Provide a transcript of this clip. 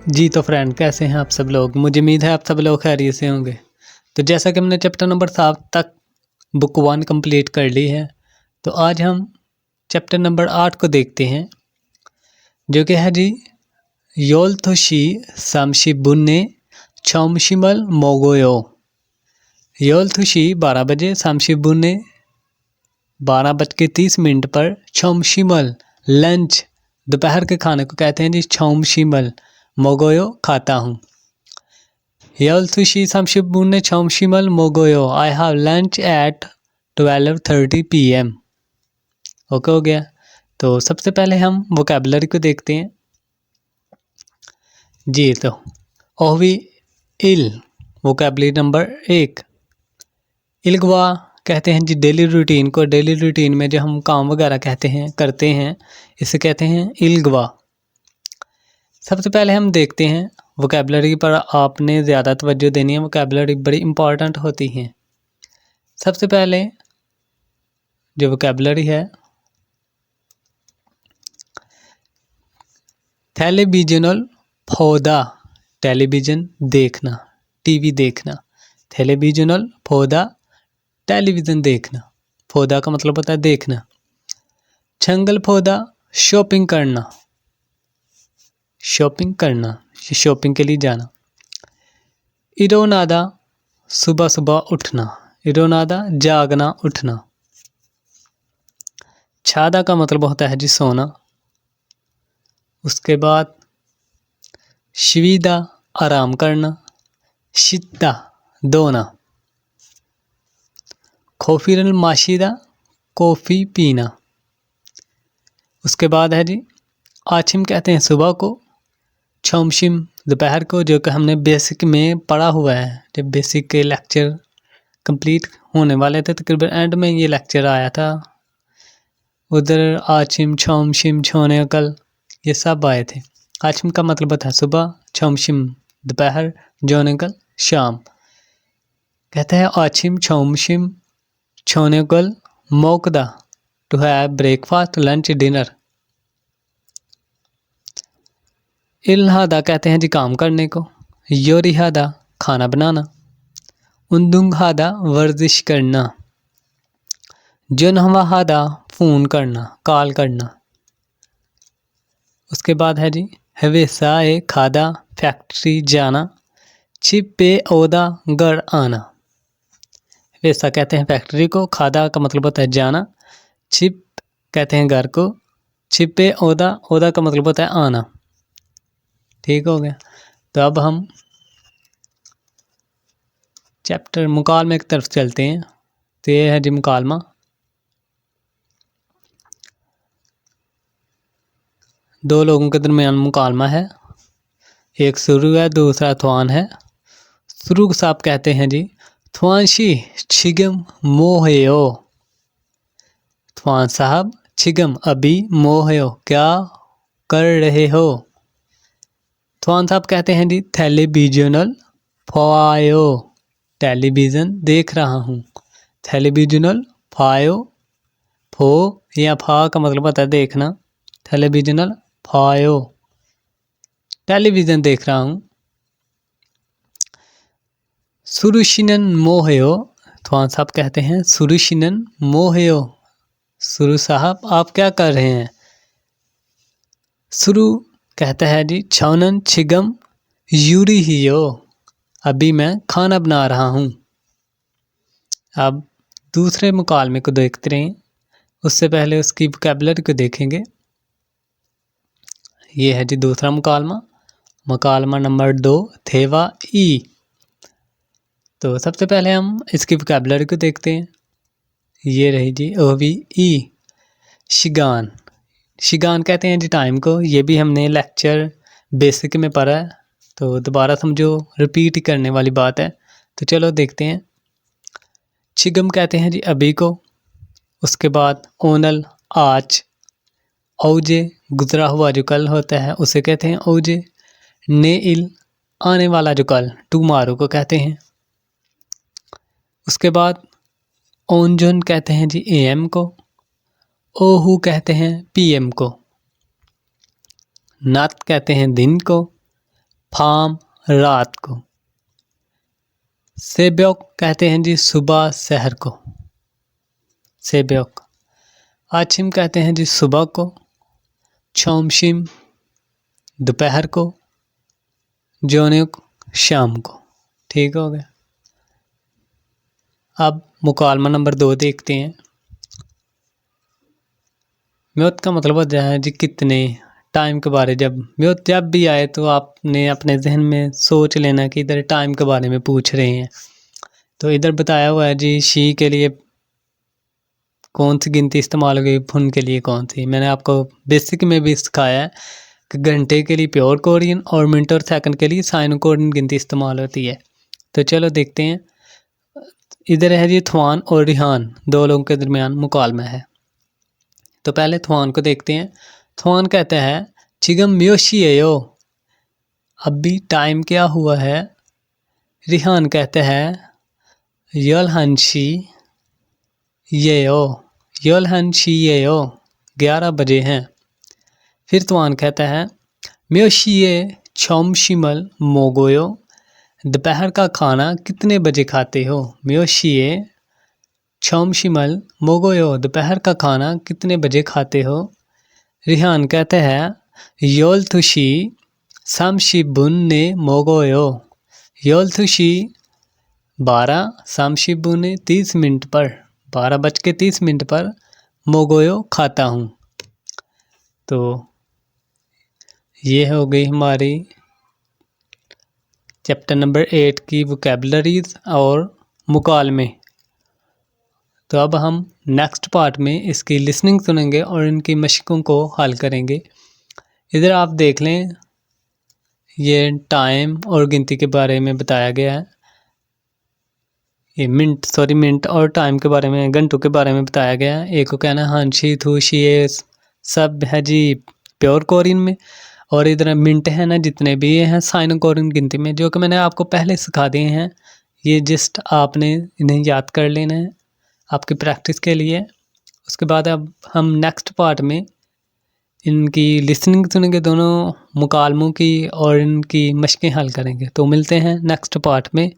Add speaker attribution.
Speaker 1: जी तो फ्रेंड, कैसे हैं आप सब लोग। मुझे उम्मीद है आप सब लोग खैरियत से होंगे। तो जैसा कि हमने चैप्टर नंबर 7 तक बुक 1 कंप्लीट कर ली है, तो आज हम चैप्टर नंबर 8 को देखते हैं, जो कि है जी योलथोशी सामशिबुने चौमशिमल मोगोयो। योलथोशी 12 बजे, सामशिबुने 12:30 पर, चौमशिमल लंच दोपहर के खाने को कहते हैं जी चौमशिमल, मोगोयो खाता हूँ। योलथोशी सामशिबुने चौमशिमल मोगोयो, I have lunch at 12:30 PM। Okay हो गया। तो सबसे पहले हम वोकैबुलरी को देखते हैं जी। तो ओहवी इल वोकैबुलरी नंबर 1। इलगवा कहते हैं जी डेली रूटीन को। डेली रूटीन में जो हम काम वगैरह करते हैं, इसे कहते हैं इलगवा। सबसे पहले हम देखते हैं वोकैबुलरी पर आपने ज़्यादा तवज्जो देनी है। वोकैबुलरी बड़ी इंपॉर्टेंट होती हैं। सबसे पहले जो वोकैबुलरी है, टेलीविजनल फोदा, टेलीविज़न देखना, टीवी देखना। टेलीविजनल फोदा, टेलीविज़न देखना। फोदा का मतलब होता है देखना। छंगल फोदा, शॉपिंग करना, शॉपिंग करना, शॉपिंग के लिए जाना। इरोनादा, सुबह सुबह उठना, इरोनादा जागना, उठना। छादा का मतलब होता है जी सोना। उसके बाद शिविदा, आराम करना, शिद्दा दोना। खोफिरल माशिदा, कॉफ़ी पीना। उसके बाद है जी आचिम कहते हैं सुबह को, चौमशिम दोपहर को, जो कि हमने बेसिक में पढ़ा हुआ है। जब बेसिक के लेक्चर कंप्लीट होने वाले थे, तकरीबन एंड में ये लेक्चर आया था, उधर आचिम, चौमशिम, छोने कल ये सब आए थे। आचिम का मतलब था सुबह, चौमशिम दोपहर, जोने कल शाम। कहते हैं आचिम, चौमशिम, छोने कल मोकदा, to have breakfast, lunch, dinner. इल्हादा कहते हैं जी काम करने को। योरिहादा खाना बनाना। उन्दुंगहादा वर्जिश करना। जुनहवाहादा फ़ोन करना, कॉल करना। उसके बाद है जी हवेसाए खादा, फैक्ट्री जाना। छिपे ओदा घर आना। हवेसा कहते हैं फैक्ट्री को, खादा का मतलब होता है जाना, छिप कहते हैं घर को, छिपे ओदा, ओदा का मतलब होता है आना। ठीक हो गया। तो अब हम चैप्टर मुकालमे की तरफ चलते हैं। तो ये है जी मुकालमा। दो लोगों के दरमियान मुकालमा है, एक सुरु है, दूसरा थवान है। सुरु साहब कहते हैं जी थवानशी छिगम मोहयो। थवान साहब छिगम अभी, मोहयो क्या कर रहे हो। थवान साहब कहते हैं जी टेलीविजनल फायो, टेलीविज़न देख रहा हूँ। टेलीविजनल फायो, फो या फा का मतलब होता है देखना। टेलीविजनल फायो, टेलीविज़न देख रहा हूँ। सुरुशिनन मोहयो, थवान साहब कहते हैं सुरुशिनन मोहयो, सुरु साहब आप क्या कर रहे हैं। सुरु कहता है जी छौनन छिगम यूरी हियो, अभी मैं खाना बना रहा हूँ। अब दूसरे मुकालमे को देखते रहें, उससे पहले उसकी वोकैबुलरी को देखेंगे। ये है जी दूसरा मुकालमा, मुकालमा नंबर 2, थेवा ई। तो सबसे पहले हम इसकी वोकैबुलरी को देखते हैं। ये रही जी ओवी ई। शिगान, शिगान कहते हैं जी टाइम को। ये भी हमने लेक्चर बेसिक में पढ़ा है, तो दोबारा समझो, रिपीट करने वाली बात है। तो चलो देखते हैं। छिगम कहते हैं जी अभी को। उसके बाद ओनल आज। औजे गुजरा हुआ जो कल होता है उसे कहते हैं औजे। ने इल आने वाला जो कल, टुमारो को कहते हैं। उसके बाद ओनजन कहते हैं जी AM को। ओहू कहते हैं PM को। नात कहते हैं दिन को। फाम रात को। सेब्योक कहते हैं जी सुबह सहर को, सेब्योक। आछिम कहते हैं जी सुबह को, छोमशिम दोपहर को, जोन्युक शाम को। ठीक हो गया। अब मुकालमा नंबर 2 देखते हैं। म्योत का मतलब होता है जी कितने, टाइम के बारे। म्योत जब भी आए तो आपने अपने जहन में सोच लेना कि इधर टाइम के बारे में पूछ रहे हैं। तो इधर बताया हुआ है जी शी के लिए कौन सी गिनती इस्तेमाल होगी, फुन के लिए कौन सी। मैंने आपको बेसिक में भी सिखाया है कि घंटे के लिए प्योर कोरियन और मिनट और सेकंड के लिए साइनो कोरियन गिनती इस्तेमाल होती है। तो चलो देखते हैं। इधर है जी थवान और रिहान, दो लोगों के दरमियान मुकालमा है। तो पहले थवान को देखते हैं। थवान कहता है चिगम म्योशी यो, अभी टाइम क्या हुआ है। रिहान कहता है यल हंशी ये यो, यल हंशी ये यो, 11 बजे हैं। फिर थवान कहता है म्योशिए छोमशिमल मोगोयो, दोपहर का खाना कितने बजे खाते हो। म्योशिए छोमशिमल मोगोयो, दोपहर का खाना कितने बजे खाते हो। रिहान कहता है योल थुशी सामशिबुन ने मोगोयो, योल थुशी 12, सामशिबुन ने 30 मिनट पर, 12:30 पर मोगोयो खाता हूँ। तो ये हो गई हमारी चैप्टर नंबर 8 की वोकैबुलरीज और मुकालमे। तो अब हम नेक्स्ट पार्ट में इसकी लिसनिंग सुनेंगे और इनकी मशकों को हल करेंगे। इधर आप देख लें, ये टाइम और गिनती के बारे में बताया गया है। ये मिनट और टाइम के बारे में, घंटों के बारे में बताया गया है। एक को कहना है हांशी थूशी, ये सब है जी प्योर कोरियन में। और इधर मिनट है ना, जितने भी ये हैं साइनो कोरियन गिनती में, जो कि मैंने आपको पहले सिखा दिए हैं। ये जस्ट आपने इन्हें याद कर लेना है आपकी प्रैक्टिस के लिए। उसके बाद अब हम नेक्स्ट पार्ट में इनकी लिसनिंग सुनेंगे, दोनों मुकालमों की, और इनकी मशकें हल करेंगे। तो मिलते हैं नेक्स्ट पार्ट में।